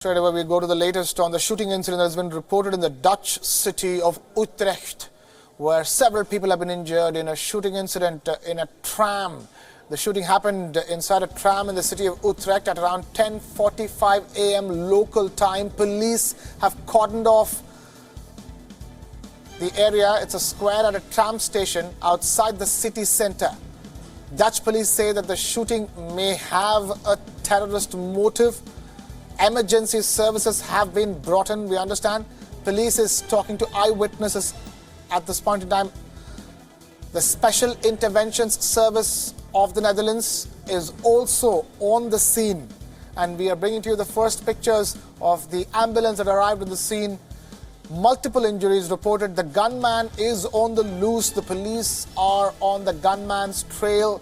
Straight away, we go to the latest on the shooting incident that has been reported in the Dutch city of Utrecht, where several people have been injured in a shooting incident in a tram. The shooting happened inside a tram in the city of Utrecht at around 10:45 a.m. local time. Police have cordoned off the area. It's a square at a tram station outside the city centre. Dutch police say that the shooting may have a terrorist motive. Emergency services have been brought in, we understand. Police is talking to eyewitnesses at this point in time. The Special Interventions Service of the Netherlands is also on the scene. And we are bringing to you the first pictures of the ambulance that arrived on the scene. Multiple injuries reported. The gunman is on the loose. The police are on the gunman's trail.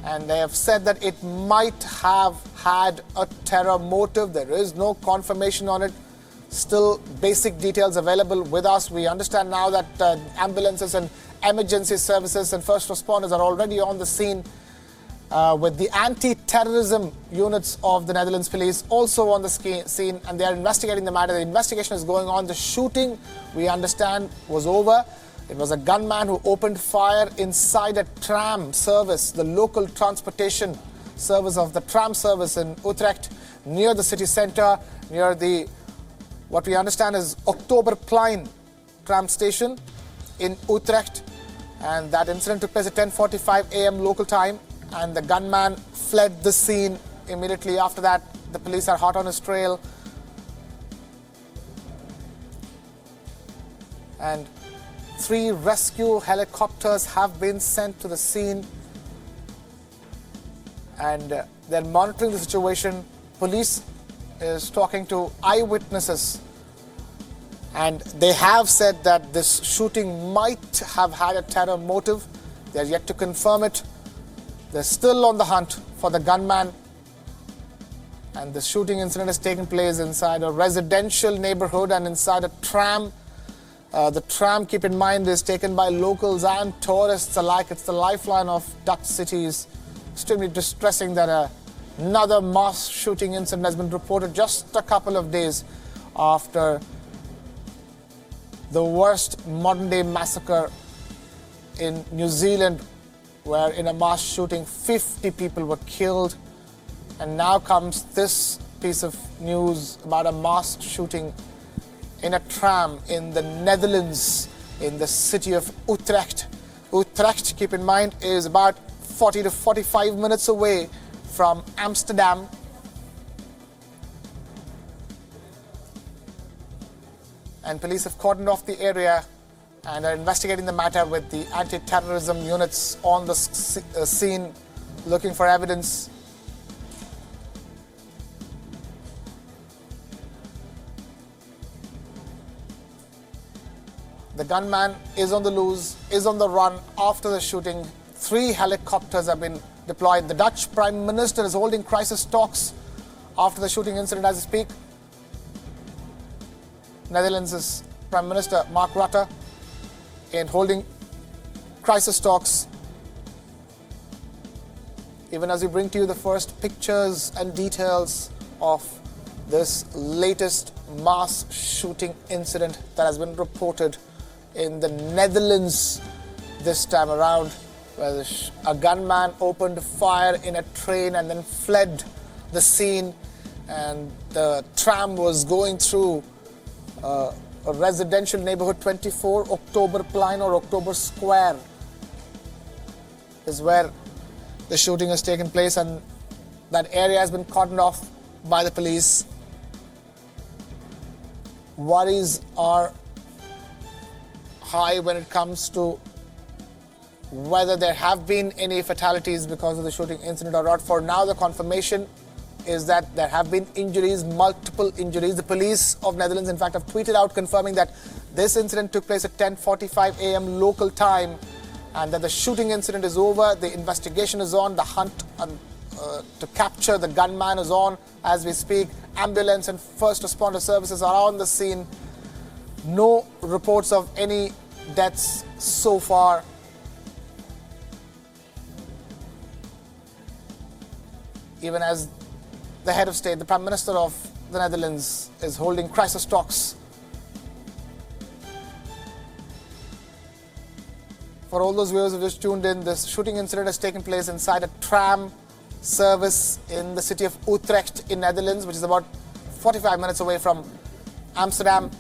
And they have said that it might have had a terror motive. There is no confirmation on it. Still basic details available with us. We understand now that ambulances and emergency services and first responders are already on the scene with the anti-terrorism units of the Netherlands police also on the scene, and they are investigating the matter. The investigation is going on. The shooting, we understand, was over. It was a gunman who opened fire inside a tram service, the local transportation service of the tram service in Utrecht, near the city centre, near the, what we understand is Oktoberplein tram station in Utrecht. And that incident took place at 10:45 a.m. local time, and the gunman fled the scene immediately after that. The police are hot on his trail. And 3 rescue helicopters have been sent to the scene, and they're monitoring the situation. Police is talking to eyewitnesses, and they have said that this shooting might have had a terror motive. They're yet to confirm it. They're still on the hunt for the gunman, and the shooting incident has taken place inside a residential neighborhood and inside a tram. The tram, keep in mind, is taken by locals and tourists alike. It's the lifeline of Dutch cities. Extremely distressing that another mass shooting incident has been reported just a couple of days after the worst modern-day massacre in New Zealand, where in a mass shooting 50 people were killed. And now comes this piece of news about a mass shooting in a tram in the Netherlands, in the city of Utrecht. Utrecht, keep in mind, is about 40 to 45 minutes away from Amsterdam. And police have cordoned off the area and are investigating the matter with the anti-terrorism units on the scene, looking for evidence. The gunman is on the loose, is on the run after the shooting. 3 helicopters have been deployed. The Dutch Prime Minister is holding crisis talks after the shooting incident as we speak. Netherlands' Prime Minister Mark Rutte in holding crisis talks. Even as we bring to you the first pictures and details of this latest mass shooting incident that has been reported in the Netherlands this time around, where a gunman opened fire in a train and then fled the scene, and the tram was going through a residential neighborhood. 24 Oktoberplein or October Square is where the shooting has taken place, and that area has been cordoned off by the police. Worries are high when it comes to whether there have been any fatalities because of the shooting incident or not. For now, the confirmation is that there have been injuries, multiple injuries. The police of Netherlands, in fact, have tweeted out confirming that this incident took place at 10:45 a.m. local time, and that the shooting incident is over. The investigation is on. The hunt to capture the gunman is on as we speak. Ambulance and first responder services are on the scene. No reports of any deaths so far. Even as the head of state, the Prime Minister of the Netherlands is holding crisis talks. For all those viewers who just tuned in, this shooting incident has taken place inside a tram service in the city of Utrecht in Netherlands, which is about 45 minutes away from Amsterdam.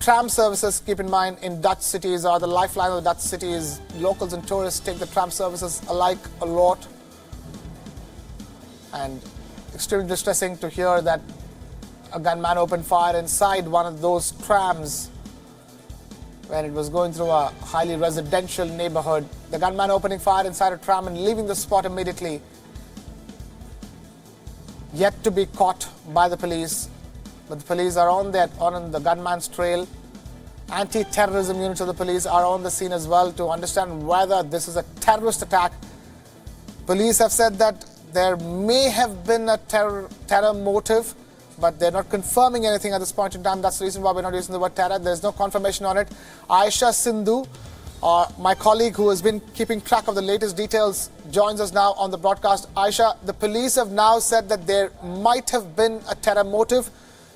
Tram services, keep in mind, in Dutch cities are the lifeline of the Dutch cities. Locals and tourists take the tram services alike a lot. And extremely distressing to hear that a gunman opened fire inside one of those trams when it was going through a highly residential neighborhood. The gunman opening fire inside a tram and leaving the spot immediately. Yet to be caught by the police. But the police are on the gunman's trail. Anti-terrorism units of the police are on the scene as well to understand whether this is a terrorist attack. Police have said that there may have been a terror motive, but they're not confirming anything at this point in time. That's the reason why we're not using the word terror. There's no confirmation on it. Aisha Sindhu, my colleague who has been keeping track of the latest details, joins us now on the broadcast. Aisha, the police have now said that there might have been a terror motive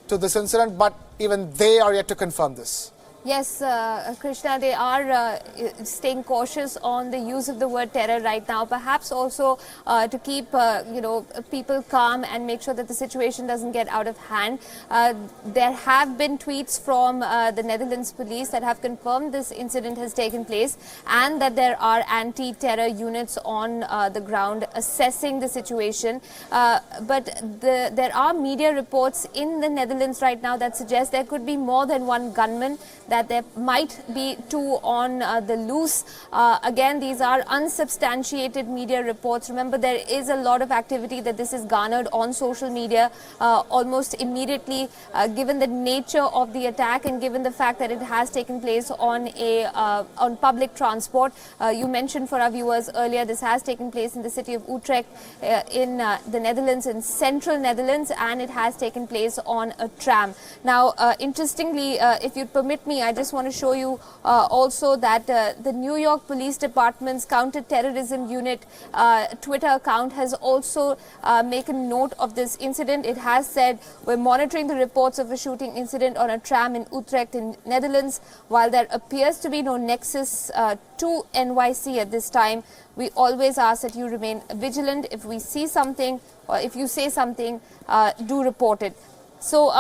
to this incident, but even they are yet to confirm this. Yes, Krishna, they are staying cautious on the use of the word terror right now, perhaps also to keep, people calm and make sure that the situation doesn't get out of hand. There have been tweets from the Netherlands police that have confirmed this incident has taken place and that there are anti-terror units on the ground assessing the situation. But there are media reports in the Netherlands right now that suggest there could be more than one gunman, that there might be two on the loose. Again, these are unsubstantiated media reports. Remember, there is a lot of activity that this is garnered on social media almost immediately, given the nature of the attack and given the fact that it has taken place on public transport. You mentioned for our viewers earlier, this has taken place in the city of Utrecht in the Netherlands, in central Netherlands, and it has taken place on a tram. Now, interestingly, if you'd permit me, I just want to show you also that the New York Police Department's counter-terrorism unit Twitter account has also made a note of this incident. It has said, "We're monitoring the reports of a shooting incident on a tram in Utrecht in Netherlands. While there appears to be no nexus to NYC at this time, we always ask that you remain vigilant. If we see something or if you say something, do report it." So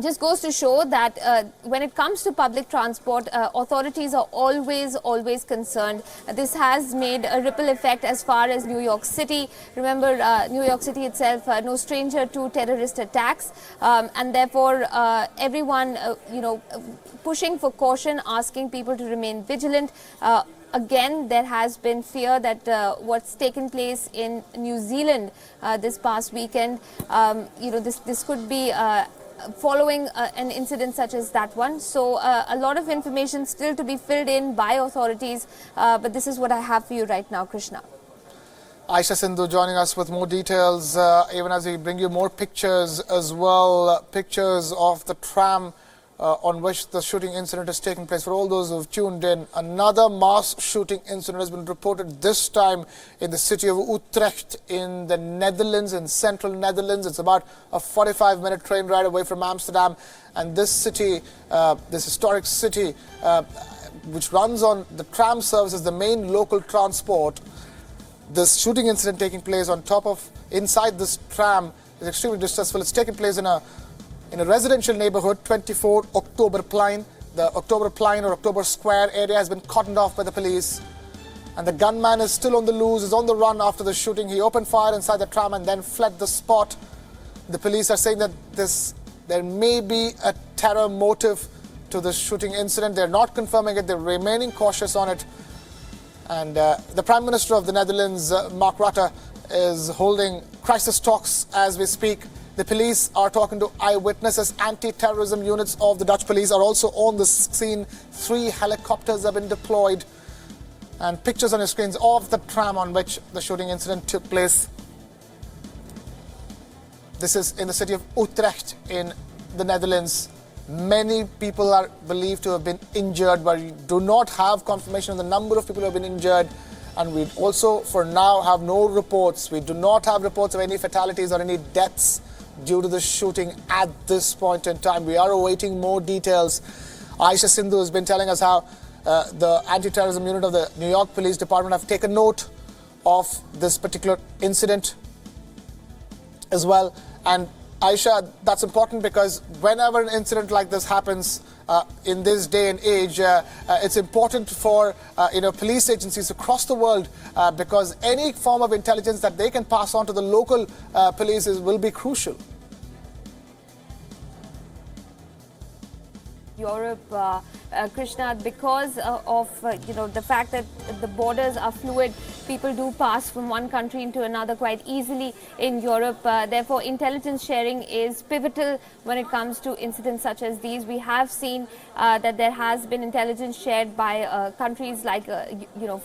just goes to show that when it comes to public transport, authorities are always concerned. This has made a ripple effect as far as New York City. Remember, New York City itself, no stranger to terrorist attacks, and therefore everyone, pushing for caution, asking people to remain vigilant. Again, there has been fear that what's taken place in New Zealand this past weekend, this could be following an incident such as that one. So a lot of information still to be filled in by authorities, but this is what I have for you right now, Krishna. Aisha Sindhu joining us with more details, even as we bring you more pictures as well, pictures of the tram on which the shooting incident has taken place. For all those who have tuned in, another mass shooting incident has been reported, this time in the city of Utrecht in the Netherlands, in central Netherlands. It's about a 45-minute train ride away from Amsterdam. And this city, this historic city, which runs on the tram services, the main local transport, this shooting incident taking place inside this tram is extremely distressful. It's taken place in a residential neighborhood, 24 Oktoberplein. The Oktoberplein or October Square area has been cordoned off by the police. And the gunman is still on the loose, is on the run after the shooting. He opened fire inside the tram and then fled the spot. The police are saying that there may be a terror motive to this shooting incident. They're not confirming it. They're remaining cautious on it. And the Prime Minister of the Netherlands, Mark Rutte, is holding crisis talks as we speak. The police are talking to eyewitnesses. Anti-terrorism units of the Dutch police are also on the scene. 3 helicopters have been deployed. And pictures on your screens of the tram on which the shooting incident took place. This is in the city of Utrecht in the Netherlands. Many people are believed to have been injured, but we do not have confirmation of the number of people who have been injured. And we also, for now, have no reports. We do not have reports of any fatalities or any deaths due to the shooting at this point in time. We are awaiting more details. Aisha Sindhu has been telling us how the anti-terrorism unit of the New York Police Department have taken note of this particular incident as well. And Aisha, that's important because whenever an incident like this happens in this day and age, it's important for police agencies across the world because any form of intelligence that they can pass on to the local police will be crucial. Europe, Krishna, because of the fact that the borders are fluid, people do pass from one country into another quite easily in Europe. Therefore, intelligence sharing is pivotal when it comes to incidents such as these. We have seen that there has been intelligence shared by countries like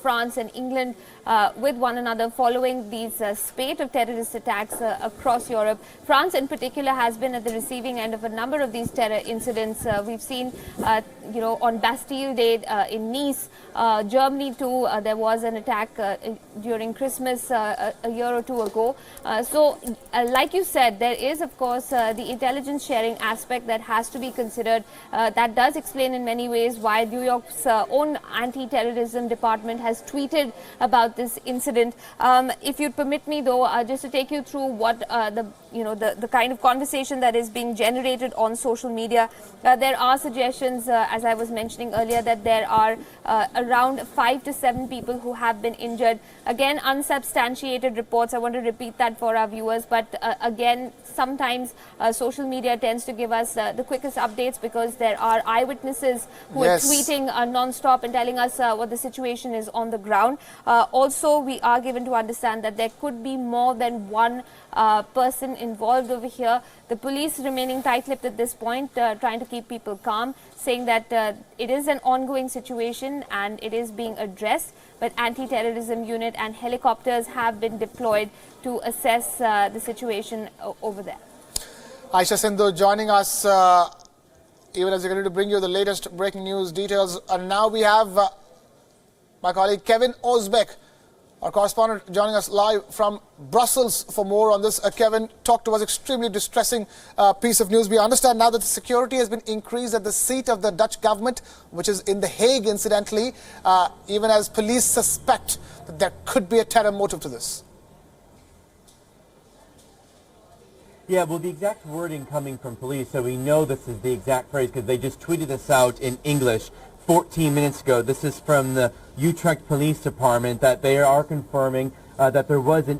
France and England with one another following these spate of terrorist attacks across Europe. France in particular has been at the receiving end of a number of these terror incidents. We've seen on Bastille Day in Nice, Germany too, there was an attack during Christmas a year or two ago. So like you said, there is of course the intelligence sharing aspect that has to be considered. That does explain in many ways why New York's own anti-terrorism department has tweeted about this incident. If you'd permit me though, just to take you through what the kind of conversation that is being generated on social media, there are suggestions, as I was mentioning earlier, that there are around 5 to 7 people who have been injured. Again, unsubstantiated reports. I want to repeat that for our viewers. But again, sometimes social media tends to give us the quickest updates because there are eyewitnesses who are tweeting non-stop and telling us what the situation is on the ground. Also, we are given to understand that there could be more than one person involved over here. The police remaining tight-lipped at this point, trying to keep people calm, saying that it is an ongoing situation and it is being addressed, but anti-terrorism unit and helicopters have been deployed to assess the situation over there. Aisha Sindhu joining us even as we're going to bring you the latest breaking news details. And now we have my colleague Kevin Osbeck, our correspondent, joining us live from Brussels for more on this. Kevin, talk to us. Extremely distressing piece of news. We understand now that the security has been increased at the seat of the Dutch government, which is in The Hague, incidentally, even as police suspect that there could be a terror motive to this. Yeah, well, the exact wording coming from police, so we know this is the exact phrase because they just tweeted this out in English 14 minutes ago. This is from the Utrecht Police Department that they are confirming that there was an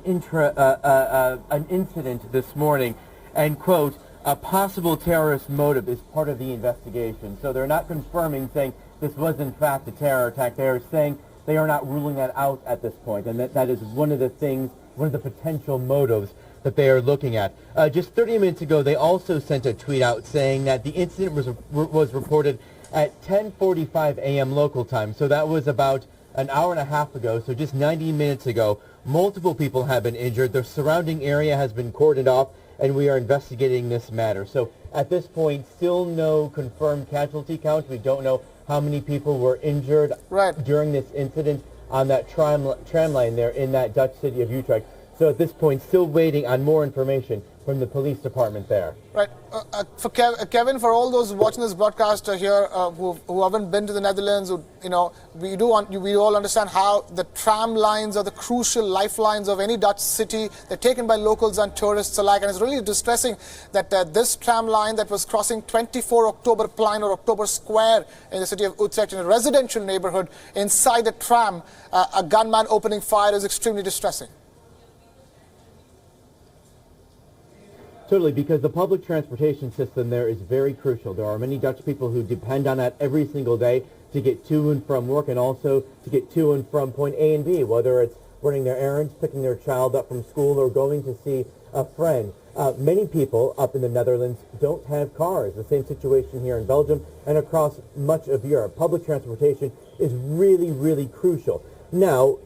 incident this morning, and, quote, a possible terrorist motive is part of the investigation. So they're not confirming, saying this was in fact a terror attack. They are saying they are not ruling that out at this point, and that is one of the things, one of the potential motives that they are looking at. Just 30 minutes ago, they also sent a tweet out saying that the incident was reported at 10:45 a.m. local time. So that was about an hour and a half ago, so just 90 minutes ago. Multiple people have been injured. The surrounding area has been cordoned off, and we are investigating this matter. So at this point, still no confirmed casualty count. We don't know how many people were injured during this incident on that tram line there in that Dutch city of Utrecht. So at this point, still waiting on more information from the police department there. Right. For Kevin, for all those watching this broadcast here who haven't been to the Netherlands, we all understand how the tram lines are the crucial lifelines of any Dutch city. They're taken by locals and tourists alike, and it's really distressing that this tram line that was crossing 24 October Plein or October Square in the city of Utrecht in a residential neighborhood, inside a tram, a gunman opening fire is extremely distressing. Totally, because the public transportation system there is very crucial. There are many Dutch people who depend on that every single day to get to and from work and also to get to and from point A and B, whether it's running their errands, picking their child up from school, or going to see a friend. Many people up in the Netherlands don't have cars. The same situation here in Belgium and across much of Europe. Public transportation is really, really crucial. Now,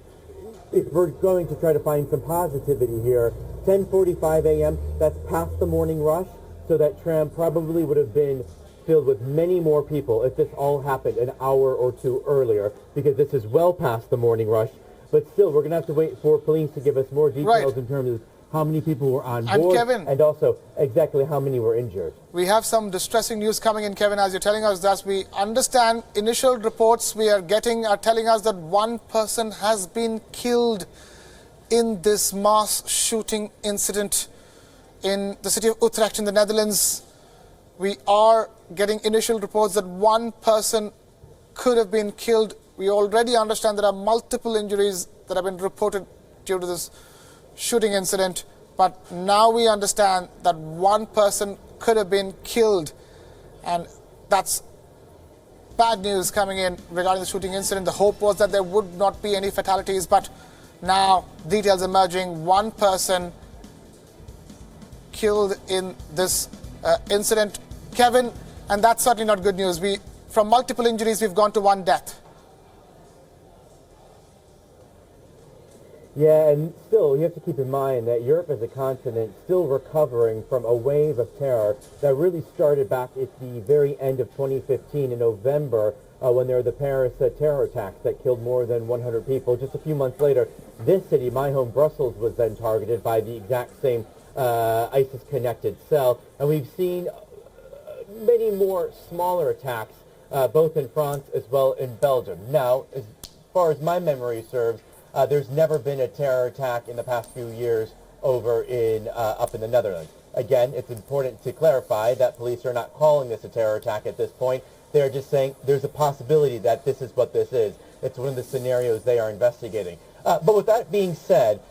if we're going to try to find some positivity here, 10:45 a.m., that's past the morning rush, so that tram probably would have been filled with many more people if this all happened an hour or two earlier, because this is well past the morning rush. But still, we're going to have to wait for police to give us more details in terms of how many people were on And board, Kevin, and also exactly how many were injured. we have some distressing news coming in, Kevin, as you're telling us that. We understand initial reports we are getting are telling us that one person has been killed in this mass shooting incident in the city of Utrecht in the Netherlands. We are getting initial reports that one person could have been killed. We already understand there are multiple injuries that have been reported due to this shooting incident, but now we understand that one person could have been killed, and that's bad news coming in regarding the shooting incident. The hope was that there would not be any fatalities, but now details emerging, one person killed in this incident, Kevin, and that's certainly not good news. From multiple injuries, we've gone to one death. Yeah, and still, you have to keep in mind that Europe as a continent still recovering from a wave of terror that really started back at the very end of 2015 in November when there were the Paris terror attacks that killed more than 100 people. Just a few months later, this city, my home Brussels, was then targeted by the exact same ISIS-connected cell. And we've seen many more smaller attacks, both in France as well in Belgium. Now, as far as my memory serves, there's never been a terror attack in the past few years over in up in the Netherlands. Again, it's important to clarify that police are not calling this a terror attack at this point. They're just saying there's a possibility that this is what this is. It's one of the scenarios they are investigating. But with that being said,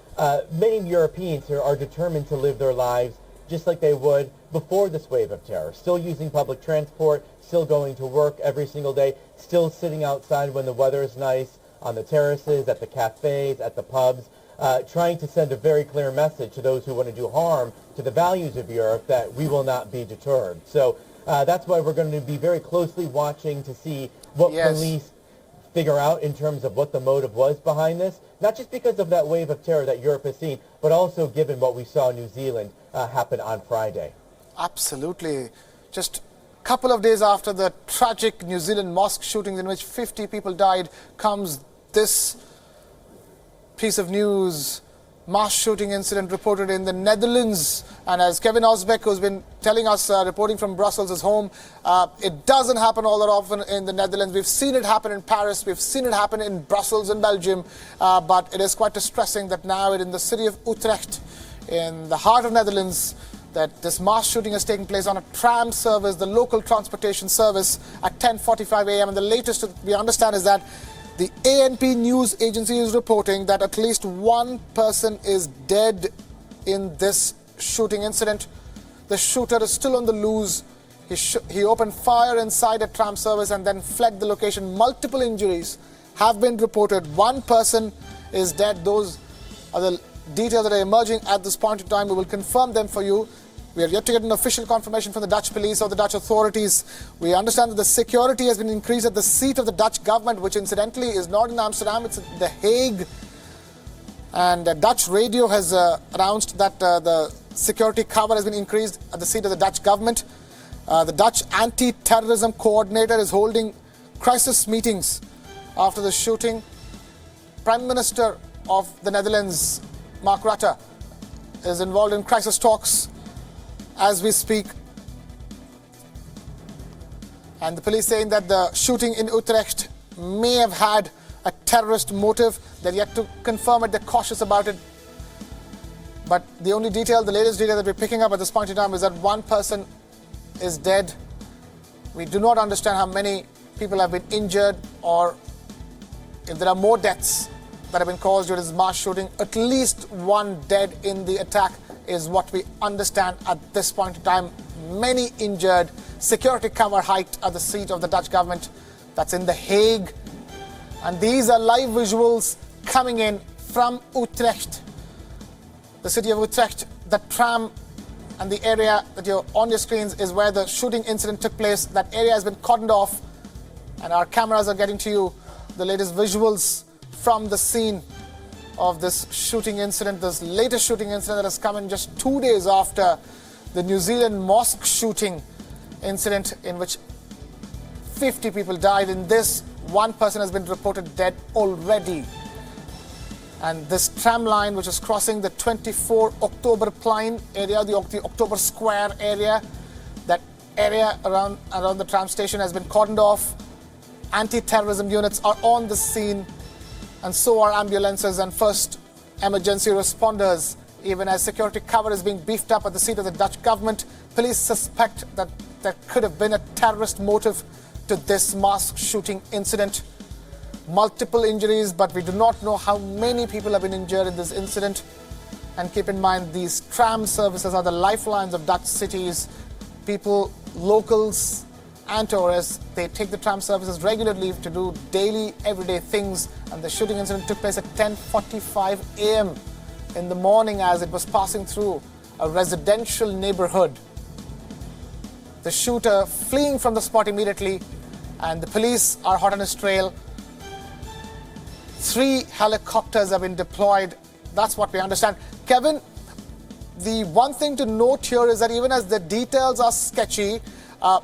many Europeans here are determined to live their lives just like they would before this wave of terror, still using public transport, still going to work every single day, still sitting outside when the weather is nice, on the terraces, at the cafes, at the pubs, trying to send a very clear message to those who want to do harm to the values of Europe that we will not be deterred. So that's why we're going to be very closely watching to see what police figure out in terms of what the motive was behind this, not just because of that wave of terror that Europe has seen, but also given what we saw in New Zealand happen on Friday. Absolutely. Just a couple of days after the tragic New Zealand mosque shooting in which 50 people died comes this piece of news. Mass shooting incident reported in the Netherlands, and as Kevin Osbeck, who's been telling us, reporting from Brussels, his home, it doesn't happen all that often in the Netherlands. We've seen it happen in Paris, we've seen it happen in Brussels and Belgium, but it is quite distressing that now in the city of Utrecht, in the heart of Netherlands, that this mass shooting has taken place on a tram service, the local transportation service, at 10:45 a.m. And the latest we understand is that the ANP news agency is reporting that at least one person is dead in this shooting incident. The shooter is still on the loose. He opened fire inside a tram service and then fled the location. Multiple injuries have been reported. One person is dead. Those are the details that are emerging at this point in time. We will confirm them for you. We are yet to get an official confirmation from the Dutch police or the Dutch authorities. We understand that the security has been increased at the seat of the Dutch government, which incidentally is not in Amsterdam, it's in The Hague. And Dutch radio has announced that the security cover has been increased at the seat of the Dutch government. The Dutch anti-terrorism coordinator is holding crisis meetings after the shooting. Prime Minister of the Netherlands, Mark Rutte, is involved in crisis talks as we speak. And the police saying that the shooting in Utrecht may have had a terrorist motive. They're yet to confirm it. They're cautious about it. But the only detail, the latest detail that we're picking up at this point in time is that one person is dead. We do not understand how many people have been injured or if there are more deaths that have been caused due to this mass shooting. At least one dead in the attack is what we understand at this point in time. Many injured. Security cover hiked at the seat of the Dutch government. That's in The Hague. And these are live visuals coming in from Utrecht. The city of Utrecht, the tram and the area that you're on your screens is where the shooting incident took place. That area has been cordoned off and our cameras are getting to you the latest visuals from the scene of this shooting incident, this latest shooting incident that has come in just 2 days after the New Zealand mosque shooting incident in which 50 people died. In this, one person has been reported dead already. And this tram line, which is crossing the 24 October Plein area, the October Square area, that area around the tram station has been cordoned off. Anti-terrorism units are on the scene, and so are ambulances and first emergency responders. Even as security cover is being beefed up at the seat of the Dutch government, police suspect that there could have been a terrorist motive to this mass shooting incident. Multiple injuries, but we do not know how many people have been injured in this incident. And keep in mind, these tram services are the lifelines of Dutch cities. People, locals and tourists, they take the tram services regularly to do daily, everyday things. And the shooting incident took place at 10:45 a.m. in the morning as it was passing through a residential neighborhood. The shooter fleeing from the spot immediately, and the police are hot on his trail. 3 helicopters have been deployed. That's what we understand. Kevin, the one thing to note here is that even as the details are sketchy,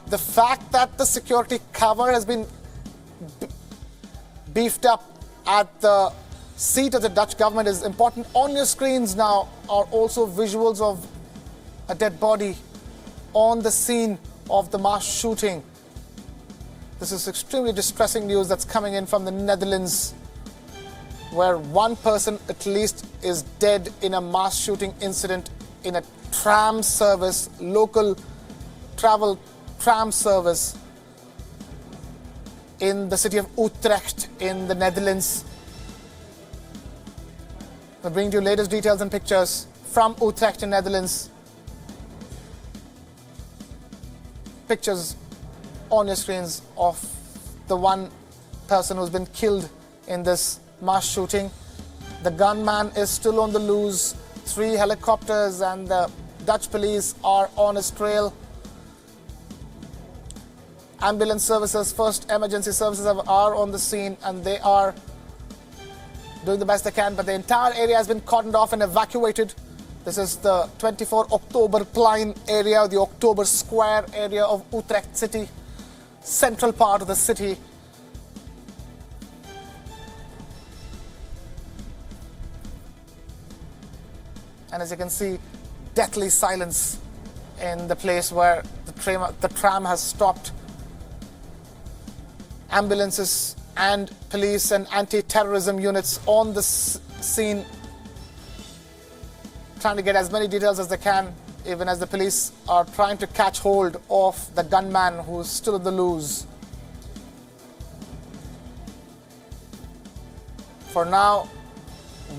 the fact that the security cover has been beefed up at the seat of the Dutch government is important. On your screens now are also visuals of a dead body on the scene of the mass shooting. This is extremely distressing news that's coming in from the Netherlands, where one person at least is dead in a mass shooting incident in a tram service, local travel tram service in the city of Utrecht in the Netherlands. We'll bring you latest details and pictures from Utrecht in Netherlands. Pictures on your screens of the one person who's been killed in this mass shooting. The gunman is still on the loose. 3 helicopters and the Dutch police are on his trail. Ambulance services, first emergency services are on the scene, and they are doing the best they can, but the entire area has been cordoned off and evacuated. This is the 24 October Plein area, the October Square area of Utrecht city, central part of the city. And as you can see, deathly silence in the place where the tram has stopped. Ambulances and police and anti-terrorism units on the scene, trying to get as many details as they can, even as the police are trying to catch hold of the gunman who's still on the loose. For now,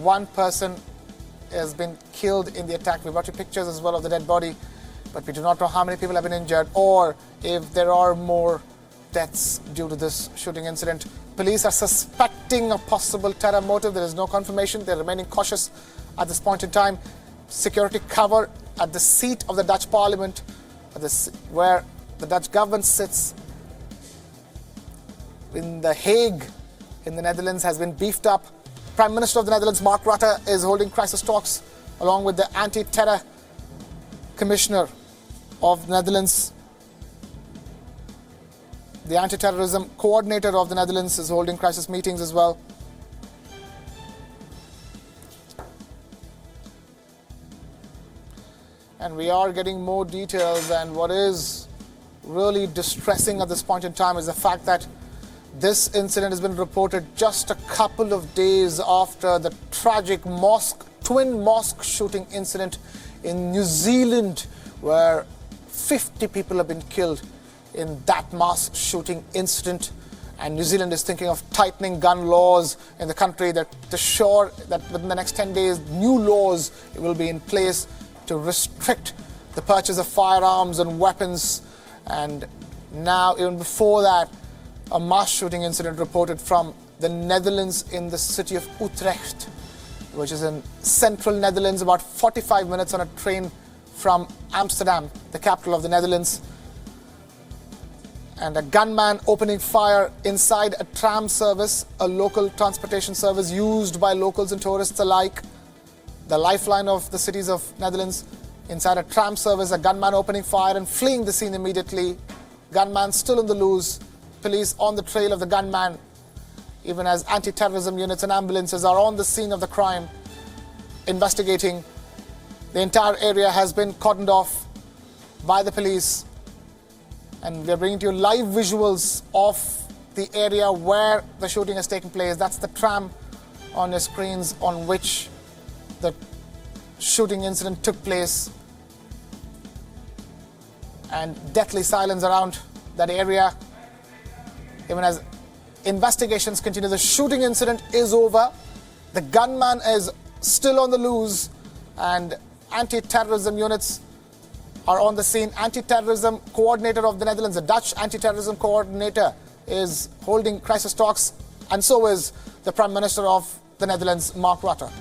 one person has been killed in the attack. We brought you pictures as well of the dead body, but we do not know how many people have been injured or if there are more deaths due to this shooting incident. Police are suspecting a possible terror motive. There is no confirmation. They're remaining cautious at this point in time. Security cover at the seat of the Dutch Parliament, where the Dutch government sits in The Hague in the Netherlands, has been beefed up. Prime Minister of the Netherlands, Mark Rutte, is holding crisis talks along with the anti-terror commissioner of the Netherlands. The anti-terrorism coordinator of the Netherlands is holding crisis meetings as well. And we are getting more details, and what is really distressing at this point in time is the fact that this incident has been reported just a couple of days after the tragic twin mosque shooting incident in New Zealand, where 50 people have been killed in that mass shooting incident. And New Zealand is thinking of tightening gun laws in the country, that to ensure that within the next 10 days, new laws will be in place to restrict the purchase of firearms and weapons. And now, even before that, a mass shooting incident reported from the Netherlands in the city of Utrecht, which is in central Netherlands, about 45 minutes on a train from Amsterdam, the capital of the Netherlands. And a gunman opening fire inside a tram service, a local transportation service used by locals and tourists alike, the lifeline of the cities of Netherlands. Inside a tram service, a gunman opening fire and fleeing the scene immediately. Gunman still in the loose. Police on the trail of the gunman. even as anti-terrorism units and ambulances are on the scene of the crime, investigating. The entire area has been cordoned off by the police, and we're bringing to you live visuals of the area where the shooting has taken place. That's the tram on your screens on which the shooting incident took place, and deathly silence around that area. Even as investigations continue, the shooting incident is over. The gunman is still on the loose, and anti-terrorism units are on the scene. Anti-terrorism coordinator of the Netherlands, the Dutch anti-terrorism coordinator, is holding crisis talks, and so is the Prime Minister of the Netherlands, Mark Rutte.